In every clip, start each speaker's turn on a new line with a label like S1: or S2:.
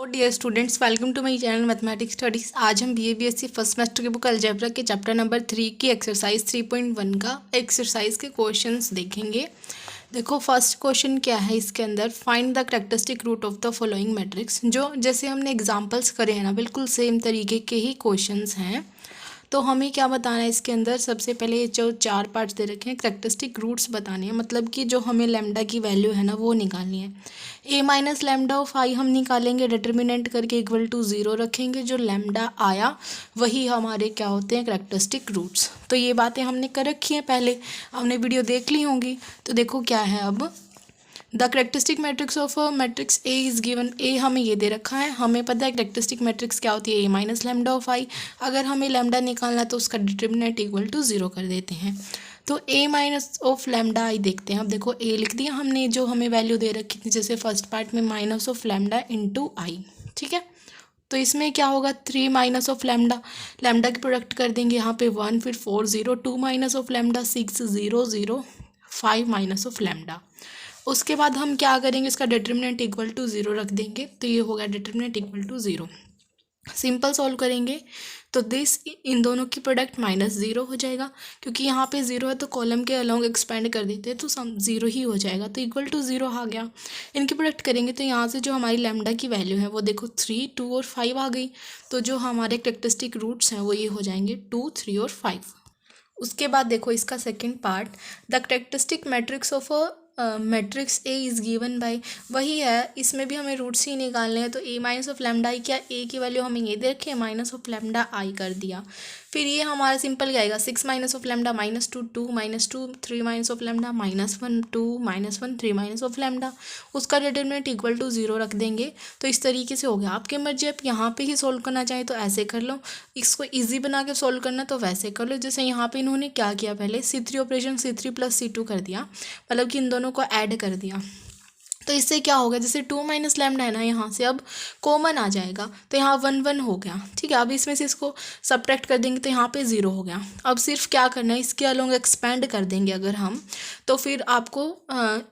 S1: Dear students, welcome to my channel mathematics studies. आज हम BA BSc first semester की book algebra के chapter number 3 की exercise 3.1 का एक्सरसाइज के क्वेश्चंस देखेंगे। देखो, फर्स्ट क्वेश्चन क्या है इसके अंदर, find the characteristic root of the following matrix. जो जैसे हमने एग्जांपल्स करे हैं ना, बिल्कुल सेम तरीके के ही क्वेश्चंस हैं। तो हमें क्या बताना है इसके अंदर, सबसे पहले ये जो 4 पार्ट्स दे रखे हैं, कैरेक्टरिस्टिक रूट्स बताने हैं, मतलब कि जो हमें लैम्डा की वैल्यू है ना वो निकालनी है। ए माइनस लैम्डा ऑफ आई हम निकालेंगे, डिटर्मिनेंट करके इक्वल टू 0 रखेंगे। जो लैम्डा आया वही हमारे क्या होते हैं, कैरेक्टरिस्टिक रूट्स। तो ये बातें हमने कर रखी हैं, पहले हमने वीडियो देख ली होंगी। तो देखो क्या है, अब the characteristic matrix of matrix A is given. A हमें ये दे रखा है, हमें पता है करेक्टरिस्टिक मैट्रिक्स क्या होती है, ए माइनस लैम्डा ऑफ आई। अगर हमें लैम्डा निकालना है तो उसका डिटर्मिनेंट इक्वल टू 0 कर देते हैं। तो ए माइनस ऑफ लैम्डा आई देखते हैं। अब देखो, ए लिख दिया हमने, जो हमें वैल्यू दे रखी थी जैसे फर्स्ट पार्ट में माइनस ऑफ लैम्डा इंटू आई, ठीक है। तो इसमें क्या होगा, 3 माइनस ऑफ लैम्डा, लैम्डा की प्रोडक्ट कर देंगे यहाँ पे 1, फिर 4 0, 2 minus of lambda 6 0 0, 5 minus of lambda. उसके बाद हम क्या करेंगे, इसका डिटर्मिनेंट इक्वल टू 0 रख देंगे। तो ये होगा determinant equal to 0। Simple solve करेंगे तो दिस, इन दोनों की प्रोडक्ट माइनस 0 हो जाएगा, क्योंकि यहाँ पे 0 है तो कॉलम के अलोंग एक्सपेंड कर देते हैं तो सम 0 ही हो जाएगा। तो इक्वल टू 0 आ गया। इनकी प्रोडक्ट करेंगे तो यहाँ से जो हमारी लैम्डा की वैल्यू है वो देखो 3, 2 और 5 आ गई। तो जो हमारे कैरेक्टरिस्टिक रूट्स हैं वो ये हो जाएंगे 2, 3 और 5। उसके बाद देखो इसका second part, the characteristic matrix of matrix A is given by, वही है, इसमें भी हमें रूट्स ही निकालने हैं। तो ए माइनस ऑफ लैम्डा आई, क्या ए की वैल्यू हमें ये दे रखी है, माइनस ऑफ लैम्डा आई कर दिया। फिर ये हमारा सिंपल क्या आएगा, 6 minus of lambda -2, 2 -2, 3 minus of lambda -1, 2 -1, 3 minus of lambda. उसका डिटरमिनेंट इक्वल टू 0 रख देंगे। तो इस तरीके से हो गया। आपकी मर्जी, आप यहाँ पे ही सोल्व करना चाहें तो ऐसे कर लो, इसको ईजी बना के सोल्व करना तो वैसे कर लो। जैसे यहाँ पे इन्होंने क्या किया, पहले C3 ऑपरेशन C3 + C2 कर दिया, मतलब कि इन दोनों को ऐड कर दिया। तो इससे क्या होगा, जैसे 2 माइनस लैम्डा है ना, यहाँ से अब कॉमन आ जाएगा तो यहाँ 1 1 हो गया, ठीक है। अब इसमें से इसको सब्ट्रैक्ट कर देंगे तो यहाँ पे 0 हो गया। अब सिर्फ क्या करना है, इसके अलोंग एक्सपेंड कर देंगे अगर हम, तो फिर आपको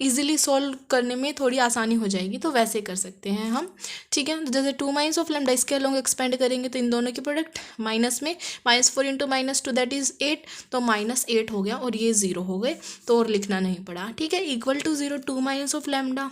S1: इजीली सॉल्व करने में थोड़ी आसानी हो जाएगी। तो वैसे कर सकते हैं हम, ठीक है। जैसे 2 माइनस ऑफ लैम्डा, इसके अलोंग एक्सपेंड करेंगे तो इन दोनों की प्रोडक्ट माइनस में -4 इंटू -2 दैट इज़ 8, तो -8 हो गया और ये 0 हो गए। तो और लिखना नहीं पड़ा, ठीक है। Equal to 0, 2 minus of lambda,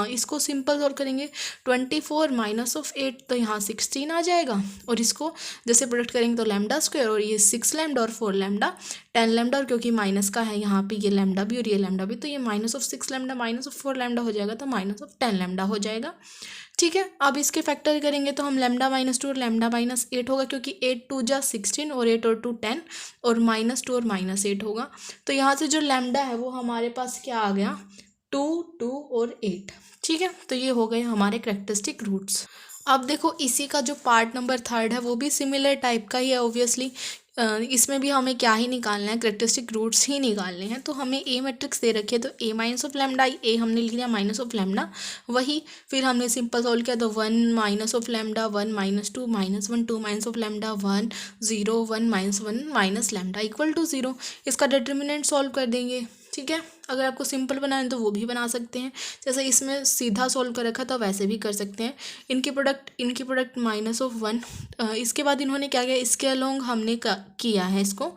S1: इसको सिंपल सॉल्व करेंगे 24 माइनस ऑफ 8, तो यहाँ 16 आ जाएगा। और इसको जैसे प्रोडक्ट करेंगे तो लैम्डा स्क्वायर, और ये 6 लैम्डा और 4 लैम्डा 10 लैम्डा, और क्योंकि माइनस का है यहाँ पे ये लैम्डा भी और ये लैम्डा भी, तो ये minus of 6 lambda minus of 4 lambda हो जाएगा, तो माइनस ऑफ 10 लैम्डा हो जाएगा, ठीक है। अब इसके फैक्टर करेंगे तो हम लैम्डा -2 और लैम्डा -8 होगा, क्योंकि 8 2 जा 16 और 8 और 2 10, और -2 और -8 होगा। तो यहाँ से जो लैम्डा है वो हमारे पास क्या आ गया, 2 2 और 8, ठीक है। तो ये हो गए हमारे कैरेक्टरिस्टिक रूट्स। अब देखो, इसी का जो पार्ट नंबर 3 है वो भी सिमिलर टाइप का ही है ऑब्वियसली। इसमें भी हमें क्या ही निकालना है, कैरेक्टरिस्टिक रूट्स ही निकालने हैं। तो हमें ए मैट्रिक्स दे रखी है, तो ए माइनस ऑफ लैम्डा, ए हमने लिख दिया माइनस ऑफ लैम्डा, वही फिर हमने सिंपल सॉल्व किया तो 1 minus of lambda, 1 -2 -1, 2 minus of lambda 1 0, 1 -1 minus lambda equal to 0। इसका डिटर्मिनेंट सॉल्व कर देंगे, ठीक है। अगर आपको सिंपल बनाना है तो वो भी बना सकते हैं, जैसे इसमें सीधा सॉल्व कर रखा था वैसे भी कर सकते हैं। इनकी प्रोडक्ट -1। इसके बाद इन्होंने क्या किया, इसके अलोंग हमने किया है इसको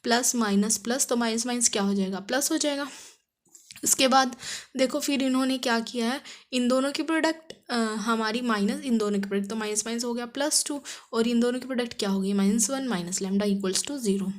S1: प्लस माइनस प्लस, तो माइनस माइनस क्या हो जाएगा, प्लस हो जाएगा। इसके बाद देखो फिर इन्होंने क्या किया है, इन दोनों की प्रोडक्ट हमारी माइनस, इन दोनों की प्रोडक्ट, तो माइनस माइनस हो गया +2, और इन दोनों की प्रोडक्ट क्या होगी, -1 minus lambda equals to 0।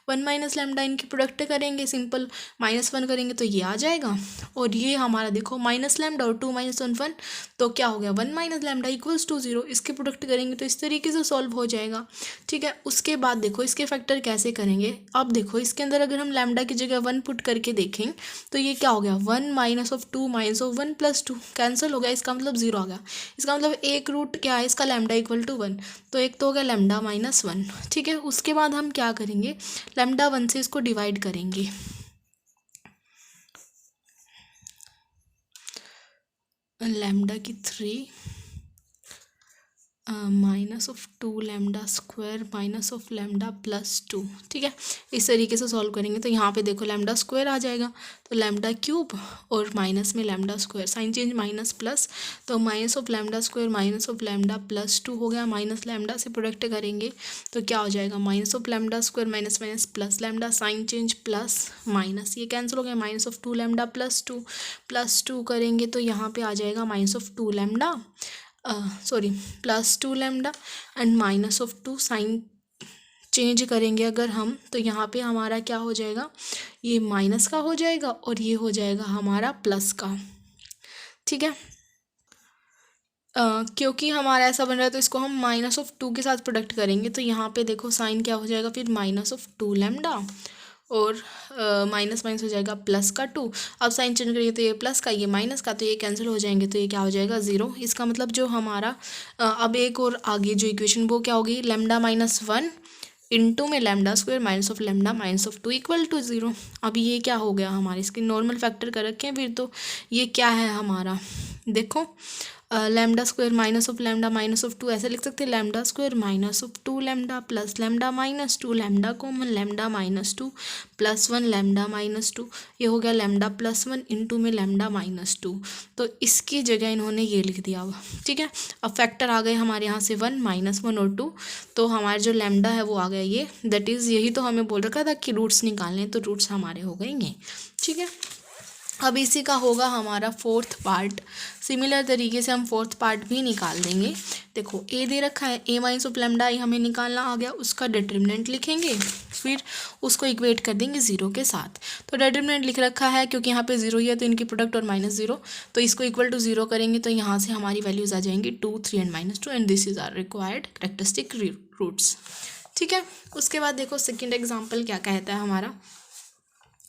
S1: 1 minus lambda इनकी प्रोडक्ट करेंगे, सिंपल -1 करेंगे तो ये आ जाएगा, और ये हमारा देखो माइनस लैम्डा और 2 माइनस 1 1, तो क्या हो गया 1 माइनस लैम्डा इक्वल्स टू 0। इसके प्रोडक्ट करेंगे तो इस तरीके से सॉल्व हो जाएगा, ठीक है। उसके बाद देखो इसके फैक्टर कैसे करेंगे। अब देखो इसके अंदर अगर हम लैम्डा की जगह 1 पुट करके देखें तो ये क्या हो गया, 1 minus of 2 minus of 1 +2 cancel हो गया, इसका मतलब 0 आ गया। इसका मतलब एक रूट क्या है इसका, लैम्डा इक्वल टू 1, तो एक तो हो गया लैम्डा -1, ठीक है। उसके बाद हम क्या करेंगे, लैम्डा 1 से इसको डिवाइड करेंगे, लैम्डा की 3 minus of 2 lambda square minus of lambda plus 2। ठीक है, इस तरीके से सॉल्व करेंगे तो यहाँ पे देखो लैम्डा स्क्वायर आ जाएगा, तो लैम्डा क्यूब और माइनस में lambda square, sign change minus plus, तो minus of lambda square minus of lambda plus 2 हो गया। माइनस लैम्डा से प्रोडक्ट करेंगे तो क्या हो जाएगा, minus of lambda square minus minus plus lambda, sign change plus minus, ये कैंसिल हो गया। माइनस ऑफ 2 लैम्डा प्लस 2 करेंगे तो यहाँ पे आ जाएगा minus of 2 lambda plus 2 lambda and minus of 2, sign change करेंगे अगर हम तो यहाँ पे हमारा क्या हो जाएगा, ये माइनस का हो जाएगा और ये हो जाएगा हमारा प्लस का। ठीक है, क्योंकि हमारा ऐसा बन रहा है तो इसको हम माइनस ऑफ 2 के साथ प्रोडक्ट करेंगे तो यहाँ पे देखो साइन क्या हो जाएगा फिर माइनस ऑफ 2 लैम्डा और माइनस माइनस हो जाएगा प्लस का 2। अब साइन चेंज करिए तो ये प्लस का ये माइनस का, तो ये कैंसिल हो जाएंगे तो ये क्या हो जाएगा 0। इसका मतलब जो हमारा अब एक और आगे जो इक्वेशन वो क्या होगी, लैम्डा माइनस 1 इंटू में lambda square minus of lambda minus of 2 equal to 0। अब ये क्या हो गया हमारे, इसके नॉर्मल फैक्टर कर रखे हैं फिर, तो ये क्या है हमारा, देखो lambda square minus of lambda minus of 2 ऐसे लिख सकते हैं, lambda square minus of 2 lambda plus lambda minus 2 lambda common lambda minus 2 plus 1 lambda minus 2, ये हो गया लैम्डा प्लस 1 इंटू में लैम्डा माइनस 2। तो इसकी जगह इन्होंने ये लिख दिया अब। ठीक है, अब फैक्टर आ गए हमारे यहाँ से 1 माइनस 1 और 2, तो हमारा जो लैम्डा है वो आ गया ये, दैट इज़ यही तो हमें बोल रखा था कि रूट्स निकालने, तो रूट्स हमारे हो गए ये। ठीक है, अब इसी का होगा हमारा फोर्थ पार्ट। सिमिलर तरीके से हम फोर्थ पार्ट भी निकाल देंगे। देखो ए दे रखा है, ए माइनस ऑफ लैम्डा आई हमें निकालना आ गया, उसका डिटर्मिनेंट लिखेंगे फिर उसको इक्वेट कर देंगे 0 के साथ। तो डिटर्मिनेंट लिख रखा है क्योंकि यहाँ पे 0 ही है तो इनकी प्रोडक्ट और माइनस 0, तो इसको इक्वल टू 0 करेंगे तो यहाँ से हमारी वैल्यूज़ आ जाएंगी 2, 3 and -2 and this is our required characteristic roots. ठीक है, उसके बाद देखो सेकेंड एग्जाम्पल क्या कहता है हमारा,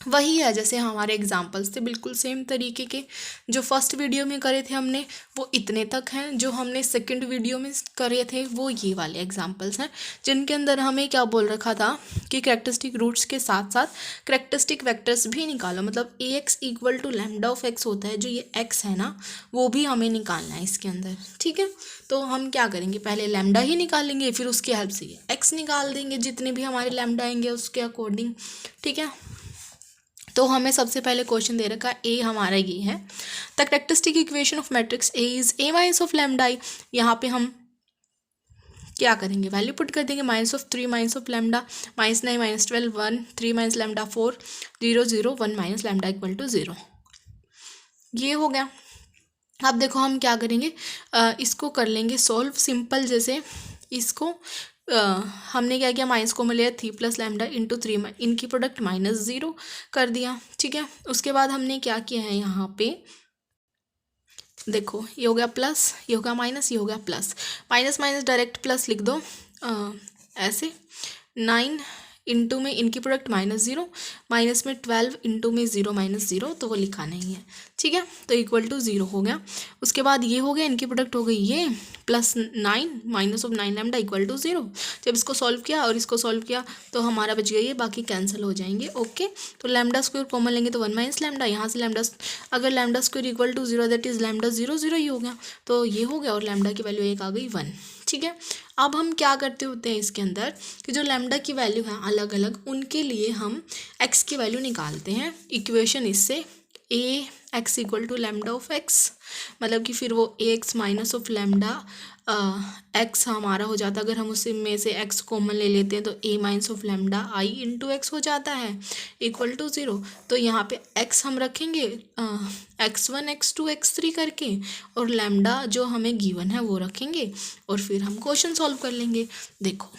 S1: वही है जैसे हमारे एग्जाम्पल्स थे बिल्कुल सेम तरीके के। जो फर्स्ट वीडियो में करे थे हमने वो इतने तक हैं, जो हमने सेकंड वीडियो में करे थे वो ये वाले एग्जाम्पल्स हैं, जिनके अंदर हमें क्या बोल रखा था कि कैरेक्टरिस्टिक रूट्स के साथ साथ कैरेक्टरिस्टिक वेक्टर्स भी निकालो। मतलब A x equal to lambda of x होता है, जो ये एक्स है ना वो भी हमें निकालना है इसके अंदर। ठीक है, तो हम क्या करेंगे, पहले लैम्डा ही निकालेंगे फिर उसकी हेल्प से ये एक्स निकाल देंगे, जितने भी हमारे लैम्डा आएंगे उसके अकॉर्डिंग। ठीक है, तो हमें सबसे पहले क्वेश्चन दे रखा है ए हमारा ये है, the characteristic equation of matrix A is A minus of lambda I. यहाँ पे हम क्या करेंगे, वैल्यू पुट कर देंगे, minus of 3 minus of lambda -9 -12 1 3 minus lambda 4 0 0 1 minus lambda equal to 0। ये हो गया। अब देखो हम क्या करेंगे, इसको कर लेंगे सॉल्व सिंपल। जैसे इसको हमने क्या किया, माइनस को मिले 3 प्लस लैम्डा इंटू 3, इनकी प्रोडक्ट -0 कर दिया। ठीक है, उसके बाद हमने क्या किया है, यहाँ पे देखो ये हो गया प्लस, ये हो गया माइनस, ये हो गया plus, minus minus direct plus लिख दो ऐसे। 9 इंटू में इनकी प्रोडक्ट -0, माइनस में 12 इंटू में 0 -0, तो वो लिखा नहीं है। ठीक है, तो इक्वल टू 0 हो गया। उसके बाद ये हो गया, इनकी प्रोडक्ट हो गई ये plus 9 minus of 9 lambda equal to 0। जब इसको सॉल्व किया और इसको सॉल्व किया तो हमारा बच गया ये, बाकी कैंसिल हो जाएंगे। ओके, तो लैम्डा स्क्वायर कॉमन लेंगे तो 1 माइनस लैम्डा, यहाँ से लैम्डा अगर lambda square equal to 0 that is lambda 0 0 ही हो गया, तो ये हो गया और लैम्डा की वैल्यू एक आ गई 1। ठीक है, अब हम क्या करते होते हैं इसके अंदर कि जो लैम्डा की वैल्यू है अलग अलग, उनके लिए हम एक्स की वैल्यू निकालते हैं। इक्वेशन इससे A x equal to lambda of x, मतलब कि फिर वो A x minus of lambda x हमारा हो जाता है। अगर हम उसी में से एक्स कॉमन ले लेते हैं तो A minus of lambda I into x हो जाता है इक्वल टू 0। तो यहाँ पे एक्स हम रखेंगे x1 x2 x3 करके, और लैम्डा जो हमें गिवन है वो रखेंगे और फिर हम क्वेश्चन सॉल्व कर लेंगे। देखो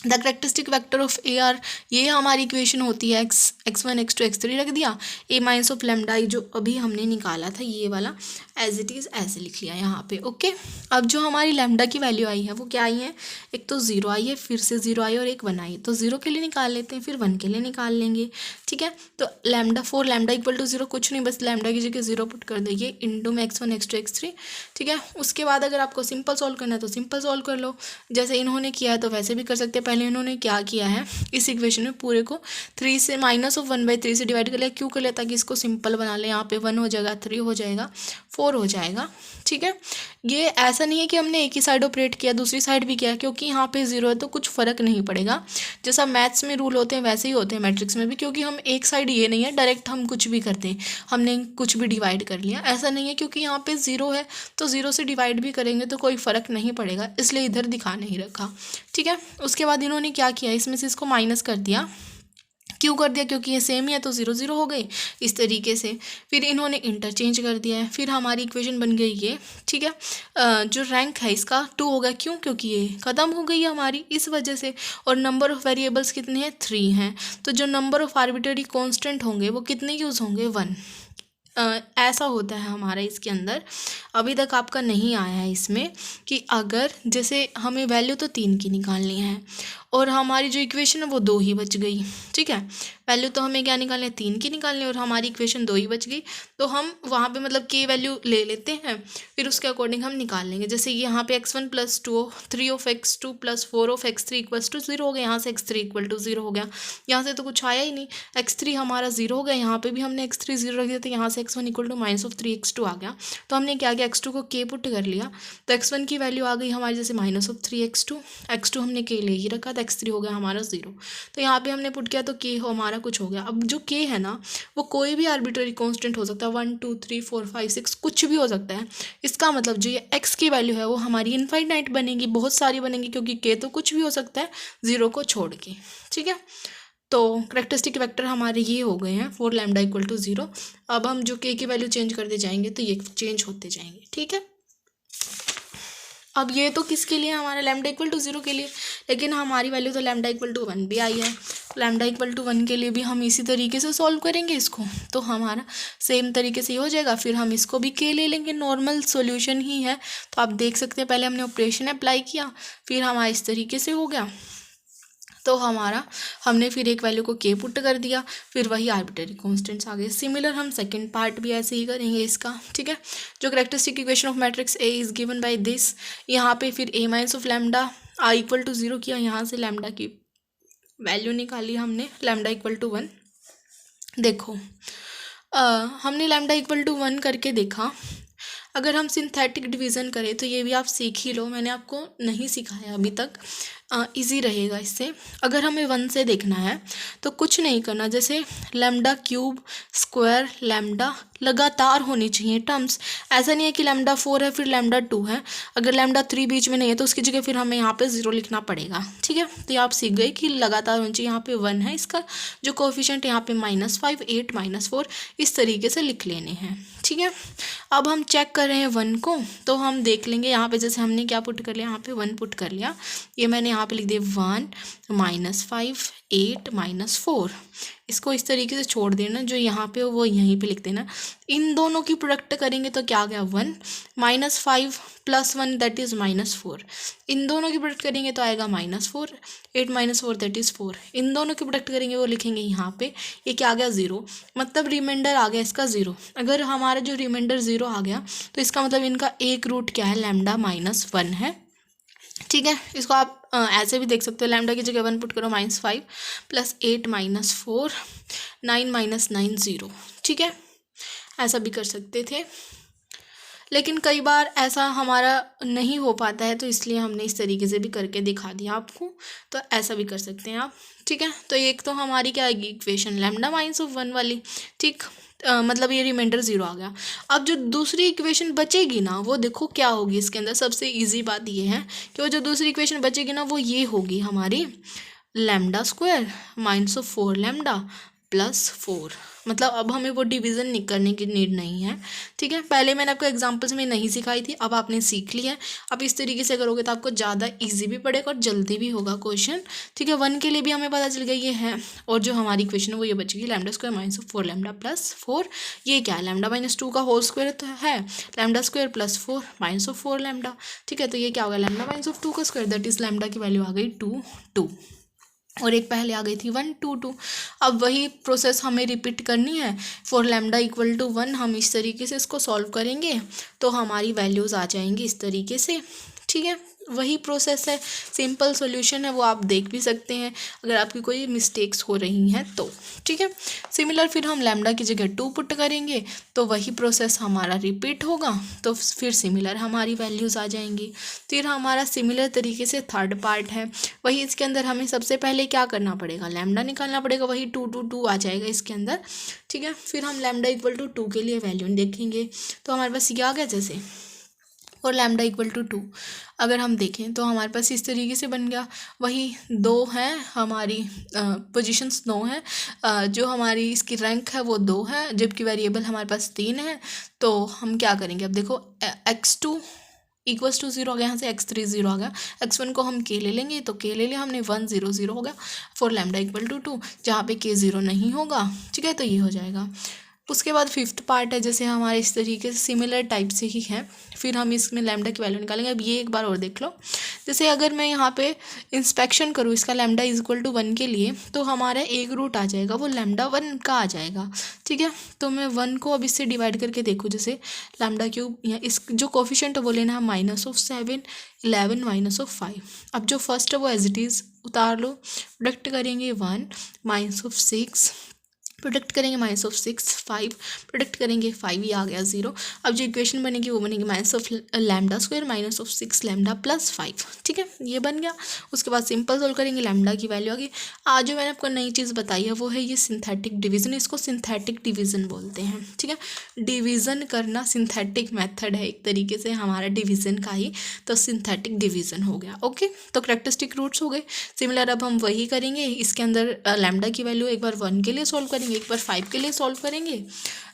S1: the characteristic vector of A R, ये हमारी इक्वेशन होती है x1 x2 x3 रख दिया, ए माइनस ऑफ लैम्डा जो अभी हमने निकाला था ये वाला एज इट इज़ ऐसे लिख लिया यहाँ पे। ओके, अब जो हमारी लैम्डा की वैल्यू आई है वो क्या आई है, एक तो 0 आई है, फिर से 0 आई और एक 1 आई, तो 0 के लिए निकाल लेते हैं फिर 1 के लिए निकाल लेंगे। ठीक है, तो लैम्डा 4 लैम्डा इक्वल टू 0, कुछ नहीं बस लैम्डा की जगह 0 पुट कर देंगे इंटू में x1 x2 x3। ठीक है, उसके बाद अगर आपको सिंपल सॉल्व करना है तो सिंपल सॉल्व कर लो, जैसे इन्होंने किया है तो वैसे भी कर सकते हैं। पहले इन्होंने क्या किया है, इस इक्वेशन में पूरे को 3 से माइनस ऑफ 1/3 से डिवाइड कर लिया। क्यों कर लिया, ताकि इसको सिंपल बना ले। यहाँ पे 1 हो जाएगा, 3 हो जाएगा, 4 4 हो जाएगा। ठीक है, ये ऐसा नहीं है कि हमने एक ही साइड ऑपरेट किया दूसरी साइड भी किया, क्योंकि यहाँ पे 0 है तो कुछ फ़र्क नहीं पड़ेगा। जैसा मैथ्स में रूल होते हैं वैसे ही होते हैं मैट्रिक्स में भी, क्योंकि हम एक साइड ये नहीं है डायरेक्ट हम कुछ भी करते हैं, हमने कुछ भी डिवाइड कर लिया, ऐसा नहीं है। क्योंकि यहाँ पे 0 है तो 0 से डिवाइड भी करेंगे तो कोई फ़र्क नहीं पड़ेगा, इसलिए इधर दिखा नहीं रखा। ठीक है, उसके बाद इन्होंने क्या किया, इसमें से इसको माइनस कर दिया। क्यों कर दिया, क्योंकि ये सेम ही है तो 0 0 हो गई इस तरीके से। फिर इन्होंने इंटरचेंज कर दिया है, फिर हमारी इक्वेशन बन गई ये। ठीक है, जो रैंक है इसका 2 हो गया, क्यों, क्योंकि ये ख़त्म हो गई है हमारी इस वजह से। और नंबर ऑफ़ वेरिएबल्स कितने हैं, 3 हैं। तो जो नंबर ऑफ़ आर्बिट्ररी कांस्टेंट होंगे वो कितने यूज़ होंगे, 1। ऐसा होता है हमारा इसके अंदर। अभी तक आपका नहीं आया है इसमें कि अगर जैसे हमें वैल्यू तो 3 की निकालनी है और हमारी जो इक्वेशन है वो 2 ही बच गई। ठीक है, वैल्यू तो हमें क्या निकालनी है, 3 की निकालनी है और हमारी इक्वेशन 2 ही बच गई। तो हम वहाँ पे मतलब के वैल्यू ले लेते हैं, फिर उसके अकॉर्डिंग हम निकाल लेंगे। जैसे यहाँ पे x1 + 2 3 of x2 + 4 of x3 = 0 हो गया, यहाँ से x3 = 0 हो गया। यहाँ से तो कुछ आया ही नहीं, x3 हमारा 0 हो गया, यहाँ पे भी हमने x3 0 रख दिया तो यहाँ से x1 = -3x2 आ गया। तो हमने क्या किया, x2 को k पुट कर लिया तो x1 की वैल्यू आ गई हमारी जैसे -3x2, x2 हमने k ले ही रखा तो x3 हो गया हमारा 0। तो यहाँ पे हमने पुट किया तो k हमारा कुछ हो गया। अब जो k है ना वो कोई भी आर्बिट्ररी कांस्टेंट हो सकता है, 1 2 3 4 5 6 कुछ भी हो सकता है। इसका मतलब जो ये x की वैल्यू है वो हमारी इनफाइनाइट बनेगी, बहुत सारी बनेंगी, क्योंकि k तो कुछ भी हो सकता है 0 को छोड़ के। ठीक है, तो करेक्टरिस्टिक वेक्टर हमारे ये हो गए हैं 4 λ = 0। अब हम जो k की वैल्यू चेंज करते जाएंगे तो ये चेंज होते जाएंगे। ठीक है, अब ये तो किसके लिए, हमारा λ = 0 के लिए, लेकिन हमारी वैल्यू तो λ = 1 भी आई है। λ = 1 के लिए भी हम इसी तरीके से सॉल्व करेंगे इसको, तो हमारा सेम तरीके से ही हो जाएगा। फिर हम इसको भी k ले लेंगे, नॉर्मल सॉल्यूशन ही है। तो आप देख सकते हैं पहले हमने ऑपरेशन अप्लाई किया, फिर हमारा इस तरीके से हो गया। तो हमारा हमने फिर एक वैल्यू को k पुट कर दिया, फिर वही आर्बिट्ररी कांस्टेंट्स आ गए। सिमिलर हम सेकंड पार्ट भी ऐसे ही करेंगे इसका। ठीक है, जो characteristic equation of matrix A is given by this, यहाँ पे फिर A - of λ I = 0 किया, यहाँ से लैम्डा की वैल्यू निकाली हमने, λ = 1। देखो हमने λ = 1 करके देखा। अगर हम सिंथेटिक डिवीज़न करें तो ये भी आप सीख ही लो, मैंने आपको नहीं सिखाया अभी तक, इजी रहेगा इससे। अगर हमें 1 से देखना है तो कुछ नहीं करना, जैसे λ³ स्क्वायर λ लगातार होनी चाहिए टर्म्स। ऐसा नहीं है कि λ4 है फिर λ2 है, अगर λ3 बीच में नहीं है तो उसकी जगह फिर हमें यहाँ पे 0 लिखना पड़ेगा। ठीक है, तो ये आप सीख गए कि लगातार होनी चाहिए। यहाँ पे 1 है, इसका जो कोफिशिएंट यहाँ पे -5 8 -4 इस तरीके से लिख लेने हैं। ठीक है, अब हम चेक कर रहे हैं 1 को, तो हम देख लेंगे यहाँ पे जैसे हमने क्या पुट कर लिया, यहाँ पे 1 पुट कर लिया, ये मैंने यहाँ पे लिख दिया 1 -5 8 -4। इसको इस तरीके से छोड़ देना, जो यहाँ पे हो वो यहीं पे लिख देना। इन दोनों की प्रोडक्ट करेंगे तो क्या आ गया 1 -5 + 1 दैट इज़ -4। इन दोनों की प्रोडक्ट करेंगे तो आएगा -4 8 -4 दैट इज़ 4। इन दोनों की प्रोडक्ट करेंगे वो लिखेंगे यहाँ पे, ये क्या आ गया 0, मतलब रिमाइंडर आ गया इसका 0। अगर हमारा जो रिमाइंडर 0 आ गया तो इसका मतलब इनका एक रूट क्या है, λ -1 है। ठीक है, इसको आप ऐसे भी देख सकते हो, लैम्डा की जगह 1 पुट करो, -5 + 8 -4 9 -9 0। ठीक है, ऐसा भी कर सकते थे, लेकिन कई बार ऐसा हमारा नहीं हो पाता है तो इसलिए हमने इस तरीके से भी करके दिखा दिया आपको, तो ऐसा भी कर सकते हैं आप। ठीक है, तो एक तो हमारी क्या आएगी इक्वेशन λ -1 वाली। ठीक, मतलब ये रिमाइंडर 0 आ गया। अब जो दूसरी इक्वेशन बचेगी ना वो देखो क्या होगी, इसके अंदर सबसे इजी बात ये है कि वो जो दूसरी इक्वेशन बचेगी ना वो ये होगी हमारी λ² -4 λ +4। मतलब अब हमें वो डिवीज़न नहीं करने की नीड नहीं है। ठीक है, पहले मैंने आपको एग्जांपल्स में नहीं सिखाई थी, अब आपने सीख लिया है। अब इस तरीके से करोगे तो आपको ज़्यादा इजी भी पड़ेगा और जल्दी भी होगा क्वेश्चन। ठीक है, 1 के लिए भी हमें पता चल गया ये है, और जो हमारी इक्वेशन है वो ये बचेगी λ² -4 λ +4। ये क्या है, λ -2 का होल स्क्वायर तो है, λ² +4 -4 λ। ठीक है, तो ये क्या होगा, λ -2 का स्क्वायर दैट इज़ लैम्डा की वैल्यू आ गई 2 और एक पहले आ गई थी 1 2 2। अब वही प्रोसेस हमें रिपीट करनी है। फॉर λ = 1 हम इस तरीके से इसको सॉल्व करेंगे तो हमारी वैल्यूज़ आ जाएंगी इस तरीके से। ठीक ठीक है, वही प्रोसेस है, सिंपल सॉल्यूशन है, वो आप देख भी सकते हैं अगर आपकी कोई मिस्टेक्स हो रही हैं तो। ठीक है, सिमिलर फिर हम लैम्डा की जगह 2 पुट करेंगे तो वही प्रोसेस हमारा रिपीट होगा, तो फिर सिमिलर हमारी वैल्यूज़ आ जाएंगी। फिर हमारा सिमिलर तरीके से थर्ड पार्ट है, वही इसके अंदर हमें सबसे पहले क्या करना पड़ेगा, लैम्डा निकालना पड़ेगा, वही 2 2 2 आ जाएगा इसके अंदर। ठीक है, फिर हम लैम्डा इक्वल टू 2 के लिए वैल्यू देखेंगे, तो हमारे पास ये आ गया जैसे, और लैम्डा इक्वल टू 2 अगर हम देखें तो हमारे पास इस तरीके से बन गया। वही 2 हैं हमारी पोजीशंस 2 हैं, जो हमारी इसकी रैंक है वो 2 है, जबकि वेरिएबल हमारे पास 3 है। तो हम क्या करेंगे, अब देखो x2 इक्वल्स टू 0 आ गया, यहाँ से x3 0 आ गया, x1 को हम k ले लेंगे, तो k ले लिया हमने 1 0 0 हो गया फॉर लैम्डा इक्वल टू 2, जहाँ पे k 0 नहीं होगा। ठीक है, तो ये हो जाएगा। उसके बाद फिफ्थ पार्ट है, जैसे हमारे इस तरीके से सिमिलर टाइप से ही है, फिर हम इसमें लैम्डा की वैल्यू निकालेंगे। अब ये एक बार और देख लो, जैसे अगर मैं यहाँ पे इंस्पेक्शन करूँ इसका लैम्डा इज इक्वल टू 1 के लिए, तो हमारा एक रूट आ जाएगा, वो लैम्डा 1 का आ जाएगा। ठीक है, तो मैं 1 को अब इससे डिवाइड करके देखूँ, जैसे लैम्डा क्यूब या इस जो कोफिशिएंट है वो लेना है -7 11 -5। अब जो फर्स्ट है वो एज इट इज़ उतार लो, प्रोडक्ट करेंगे 1 -6, प्रोडक्ट करेंगे -6 5, प्रोडक्ट करेंगे 5, ये आ गया 0। अब जो इक्वेशन बनेगी वो बनेगी -λ² -6 लैम्डा प्लस 5। ठीक है, ये बन गया। उसके बाद सिंपल सोल्व करेंगे, लैम्डा की वैल्यू आ गई। आज जो मैंने आपको नई चीज़ बताई है वो है ये सिंथेटिक डिवीज़न, इसको सिंथेटिक डिवीज़न बोलते हैं। ठीक है, डिवीज़न करना सिंथेटिक मेथड है एक तरीके से हमारा डिवीज़न का ही, तो सिंथेटिक डिवीज़न हो गया। ओके, तो कैरेक्टरिस्टिक रूट्स हो गए। सिमिलर अब हम वही करेंगे, इसके अंदर लैम्डा की वैल्यू एक बार 1 के लिए सॉल्व करेंगे, एक बार 5 के लिए सॉल्व करेंगे।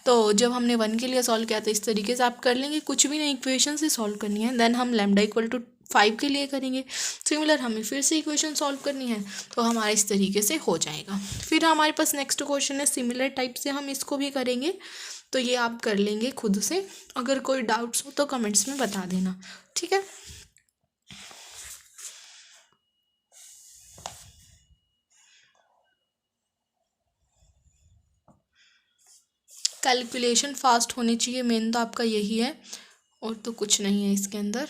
S1: तो जब हमने 1 के लिए सॉल्व किया तो इस तरीके से आप कर लेंगे, कुछ भी नहीं इक्वेशन से सॉल्व करनी है। देन हम लैम्डा इक्वल टू 5 के लिए करेंगे, सिमिलर हमें फिर से इक्वेशन सॉल्व करनी है, तो हमारा इस तरीके से हो जाएगा। फिर हमारे पास नेक्स्ट क्वेश्चन है, सिमिलर टाइप से हम इसको भी करेंगे, तो ये आप कर लेंगे खुद से। अगर कोई डाउट्स हो तो कमेंट्स में बता देना। ठीक है, कैलकुलेशन फास्ट होनी चाहिए, मेन तो आपका यही है, और तो कुछ नहीं है इसके अंदर।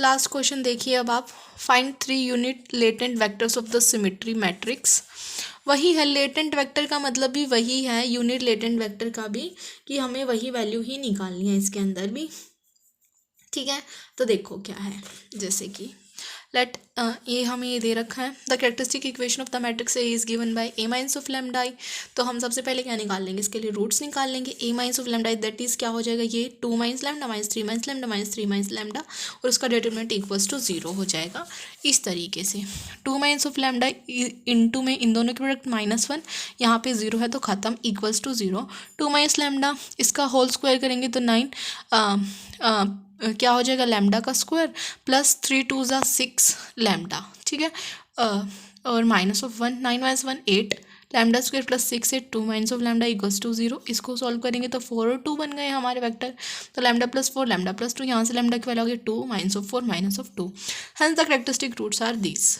S1: लास्ट क्वेश्चन देखिए अब आप, find 3 unit latent vectors of the symmetry matrix. वही है, लेटेंट वेक्टर का मतलब भी वही है, यूनिट लेटेंट वेक्टर का भी, कि हमें वही वैल्यू ही निकालनी है इसके अंदर भी। ठीक है, तो देखो क्या है, जैसे कि लेट ये हमें ये दे रखा है, the characteristic equation of the matrix A is given by a minus of lambda I. तो हम सबसे पहले क्या निकाल लेंगे, इसके लिए रूट्स निकाल लेंगे। a minus of lambda I that is क्या हो जाएगा, ये 2 minus lambda -3 minus lambda -3 minus lambda, और उसका डिटरमिनेंट इक्वल्स टू 0 हो जाएगा इस तरीके से। 2 माइनस ऑफ लैम्डा इंटू में इन दोनों के प्रोडक्ट -1, यहाँ पे 0 है तो ख़त्म, इक्वल्स टू 0। 2 माइनस लैम्डा, इसका होल स्क्वायर करेंगे तो 9 क्या हो जाएगा, लैम्डा का स्क्वायर प्लस 3 2 ज़ा 6 लैम्डा। ठीक है, और -1 9 minus 1 8 lambda square plus 6 8, 2 minus of lambda equals to 0। इसको सॉल्व करेंगे तो 4 और 2 बन गए हमारे वेक्टर, तो लैम्डा प्लस 4 लैम्डा प्लस 2, यहाँ से लैम्डा की वैल्यू हो गई 2 minus of 4 minus of 2। Hence the characteristic roots are this.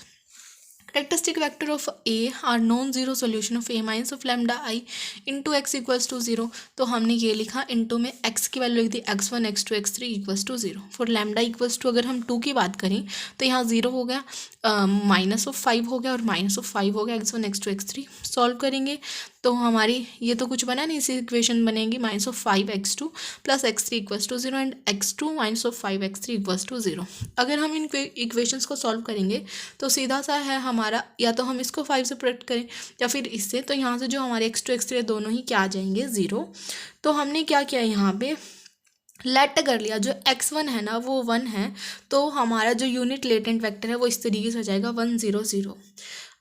S1: Characteristic vector of A are non-zero solution of A minus of lambda I into x equals to 0। तो हमने ये लिखा, into में x की value लिख दी x1 x2 x3 equals to 0। For lambda equals to अगर हम 2 की बात करें तो यहाँ 0 हो गया, -5 हो गया और -5 हो गया, x1 x2 x3 सॉल्व करेंगे तो हमारी ये तो कुछ बना नहीं, इसी इक्वेशन बनेगी -5 x2 plus x3 equals to 0 and x2 -5 x3 equals to 0। अगर हम इन इक्वेशंस को सॉल्व करेंगे तो सीधा सा है हमारा, या तो हम इसको 5 से प्रोडक्ट करें या फिर इससे, तो यहाँ से जो हमारे x2 x3 दोनों ही क्या आ जाएंगे 0। तो हमने क्या किया, यहाँ पे लेट कर लिया, जो x1 है ना वो 1 है, तो हमारा जो यूनिट लेटेंट वेक्टर है वो इस तरीके से हो जाएगा 1 0 0।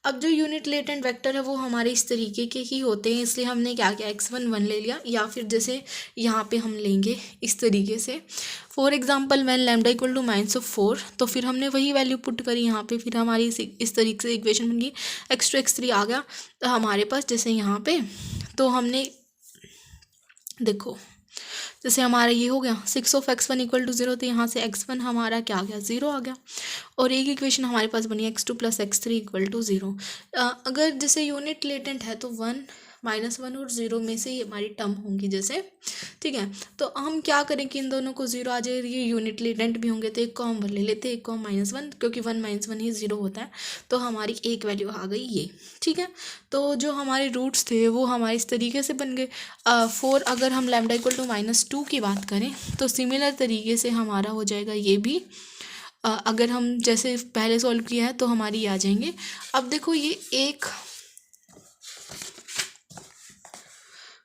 S1: अब जो यूनिट लेटेंट वेक्टर है वो हमारे इस तरीके के ही होते हैं, इसलिए हमने क्या किया, x1 1 ले लिया, या फिर जैसे यहाँ पे हम लेंगे इस तरीके से, for example when lambda equal to -4, तो फिर हमने वही वैल्यू पुट करी यहाँ पे, फिर हमारी इस तरीके से इक्वेशन बन गई, x2 x3 आ गया। तो हमारे पास जैसे यहाँ पे, तो हमने देखो जैसे हमारा ये हो गया 6 ऑफ x1 इक्वल टू 0, तो यहाँ से x1 हमारा क्या आ गया, 0 आ गया, और एक इक्वेशन हमारे पास बनी x2 plus x3 equal to 0। अगर जैसे यूनिट लेटेंट है तो 1 -1 और 0 में से ही हमारी टर्म होंगी जैसे, ठीक है। तो हम क्या करें कि इन दोनों को 0 आ जाए, ये यूनिट लेटेंट भी होंगे तो एक को हम 1 ले लेते हैं, एक को हम -1, क्योंकि 1 - 1 ही 0 होता है। तो हमारी एक वैल्यू आ गई ये, ठीक है। तो जो हमारे रूट्स थे वो हमारे इस तरीके से बन गए। 4 अगर हम लैम्डा इक्वल टू -2 की बात करें तो सिमिलर तरीके से हमारा हो जाएगा ये भी। अगर हम जैसे पहले सॉल्व किया है तो हमारी ये आ जाएंगे। अब देखो ये एक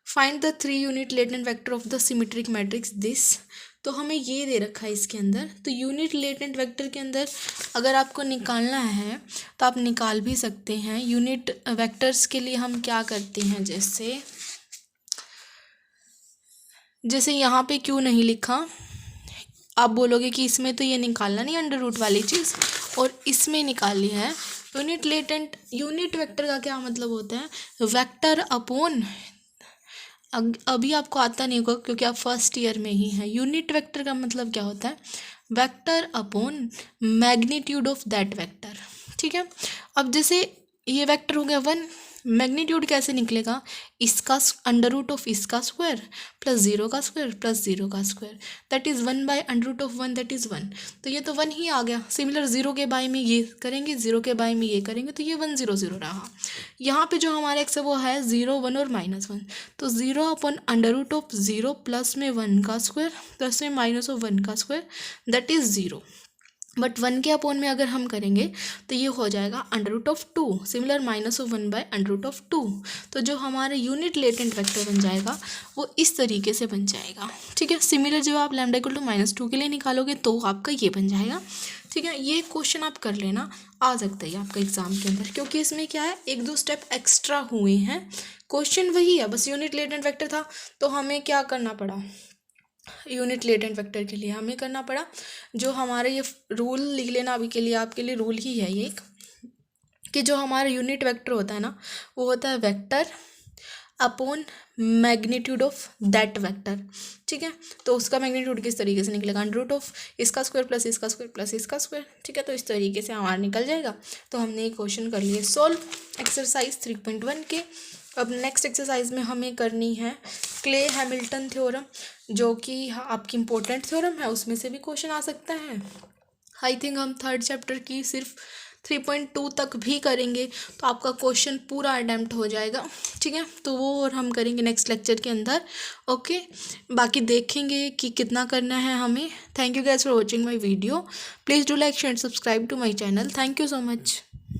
S1: find the 3 unit latent vector of the symmetric matrix this. तो हमें ये दे रखा है इसके अंदर। तो यूनिट लेटेंट वेक्टर के अंदर अगर आपको निकालना है तो आप निकाल भी सकते हैं। यूनिट वेक्टर्स के लिए हम क्या करते हैं, जैसे यहाँ पे क्यों नहीं लिखा, आप बोलोगे कि इसमें तो ये निकालना नहीं अंडर रूट वाली चीज़, और इसमें निकाली है। यूनिट वेक्टर का क्या मतलब होता है, वेक्टर अपॉन, अभी आपको आता नहीं होगा क्योंकि आप फर्स्ट ईयर में ही हैं। यूनिट वेक्टर का मतलब क्या होता है, vector upon magnitude of that vector, ठीक है। अब जैसे ये वेक्टर हो गया 1, मैग्नीट्यूड कैसे निकलेगा, इसका अंडर रूट ऑफ इसका स्क्वायर प्लस 0 का स्क्वायर प्लस 0 का square, that is 1 by under root of 1, that is 1। तो ये तो 1 ही आ गया। सिमिलर 0 के बाय में ये करेंगे, 0 के बाय में ये करेंगे, तो ये 1 0 0 रहा। यहाँ पे जो हमारा एक्स है वो है 0 1 और -1। तो 0 upon under root of 0 plus में 1 का स्क्वायर प्लस में माइनस ऑफ 1 का स्क्वायर, दैट इज़ 0। बट 1 के अपॉन में अगर हम करेंगे तो ये हो जाएगा under root of 2, similar -1 by under root of 2। तो जो हमारा यूनिट लेटेंट वेक्टर बन जाएगा वो इस तरीके से बन जाएगा, ठीक है। सिमिलर जो आप लैम्डा इक्वल टू -2 के लिए निकालोगे तो आपका ये बन जाएगा, ठीक है। ये क्वेश्चन आप कर लेना, आ सकता है आपका एग्जाम के अंदर, क्योंकि इसमें क्या है, 1-2 स्टेप एक्स्ट्रा हुए हैं। क्वेश्चन वही है, बस यूनिट लेटेंट वेक्टर था तो हमें क्या करना पड़ा, यूनिट लेटेंट वेक्टर के लिए हमें करना पड़ा, जो हमारे ये रूल लिख लेना अभी के लिए, आपके लिए रूल ही है ये एक, कि जो हमारा यूनिट वेक्टर होता है ना वो होता है vector upon magnitude of that vector, ठीक है। तो उसका मैग्नीट्यूड किस तरीके से निकलेगा, अंडर रूट ऑफ इसका स्क्वायर प्लस इसका स्क्वायर प्लस इसका स्क्वायर, ठीक है। तो इस तरीके से हमारा निकल जाएगा। तो हमने ये क्वेश्चन कर लिए सॉल्व एक्सरसाइज 3.1 के। अब नेक्स्ट एक्सरसाइज में हमें करनी है क्ले हैमिल्टन थ्योरम, जो कि आपकी इम्पोर्टेंट थ्योरम है, उसमें से भी क्वेश्चन आ सकता है। आई थिंक हम 3rd चैप्टर की सिर्फ 3.2 तक भी करेंगे तो आपका क्वेश्चन पूरा अटेम्प्ट हो जाएगा, ठीक है। तो वो और हम करेंगे नेक्स्ट लेक्चर के अंदर, ओके। बाकी देखेंगे कि कितना करना है हमें। Thank you guys for watching my video. Please do like share subscribe to my channel. Thank you so much.